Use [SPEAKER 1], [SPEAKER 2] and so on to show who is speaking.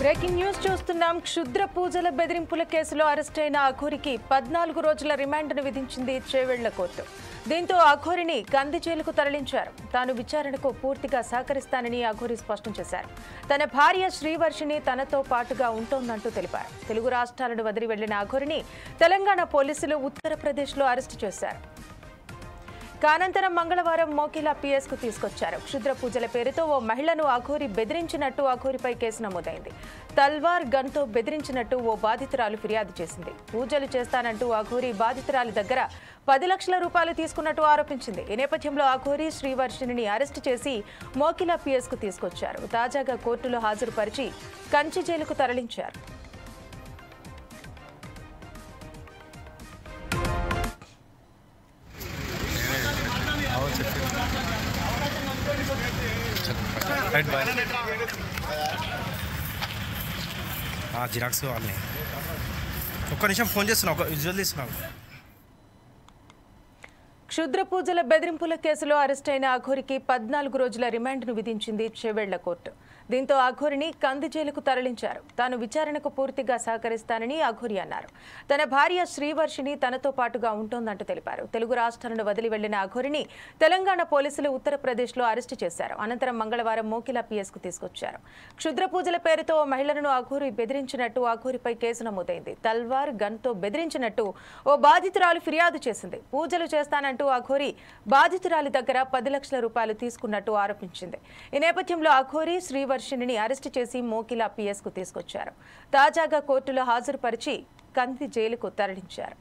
[SPEAKER 1] Breaking news చూస్తున్నాం. క్షుద్ర పూజల బెదిరింపుల కేసులో అరెస్టైన అఘోరికి 14 రోజుల రిమాండ్ను విధించింది చేవెళ్ల కోర్టు. దీంతో అఘోరిని కంది జైలుకు తరలించారు. తాను విచారణకు పూర్తిగా సహకరిస్తానని అఘోరి స్పష్టం చేశారు. తన భార్య శ్రీవర్షిని తనతో పాటుగా ఉంటోందంటూ తెలిపారు. తెలుగు రాష్ట్రాలను వదిలి వెళ్లిన అఘోరిని తెలంగాణ పోలీసులు ఉత్తరప్రదేశ్లో అరెస్టు చేశారు. అనంతరం మంగళవారం మోకిలా పిఎస్కు తీసుకొచ్చారు. క్షుద్ర పూజల పేరుతో ఓ మహిళను అఘోరి బెదిరించినట్టు అఘోరిపై కేసు నమోదైంది. తల్వార్ గన్తో బెదిరించినట్టు ఓ బాధితురాలు ఫిర్యాదు చేసింది. పూజలు చేస్తానంటూ అఘోరి బాధితురాలి దగ్గర 10 లక్షల రూపాయలు తీసుకున్నట్టు ఆరోపించింది. ఈ నేపథ్యంలో అఘోరి శ్రీవర్షిని అరెస్టు చేసి మోకిలా పిఎస్కు తీసుకొచ్చారు. తాజాగా కోర్టులో హాజరుపరిచి కంచి జైలుకు తరలించారు.
[SPEAKER 2] జిరాక్స్ కావాలి. ఒక్క నిమిషం ఫోన్ చేస్తున్నా, ఒక విజువల్ తీస్తున్నాను.
[SPEAKER 1] క్షుద్ర పూజల బెదిరింపుల కేసులో అరెస్టైన అఘోరికి 14 రోజుల రిమాండ్ను విధించింది చేవెళ్ల కోర్టు. దీంతో అఘోరిని కంది జైలుకు తరలించారు. తాను విచారణకు పూర్తిగా సహకరిస్తానని అఘోరి అన్నారు. తన భార్య శ్రీవర్షిని తనతో పాటుగా ఉంటోందంటూ తెలిపారు. తెలుగు రాష్ట్రాలను వదిలి వెళ్లిన అఘోరిని తెలంగాణ పోలీసులు ఉత్తరప్రదేశ్లో అరెస్టు చేశారు. అనంతరం మంగళవారం మోకిలా పిఎస్కు తీసుకొచ్చారు. క్షుద్ర పూజల పేరుతో ఓ మహిళను అఘోరి బెదిరించినట్టు అఘోరిపై కేసు నమోదైంది. తల్వార్ గన్తో బెదిరించినట్టు ఓ బాధితురాలు ఫిర్యాదు చేసింది. పూజలు చేస్తానంటూ అఘోరి బాధితురాలి దగ్గర 10 లక్షల రూపాయలు తీసుకున్నట్టు ఆరోపించింది. ఈ నేపథ్యంలో అఘోరి శ్రీవర్షిని అరెస్టు చేసి మోకిలా పిఎస్కు తీసుకొచ్చారు. తాజాగా కోర్టులో హాజరుపరిచి కంది జైలుకు తరలించారు.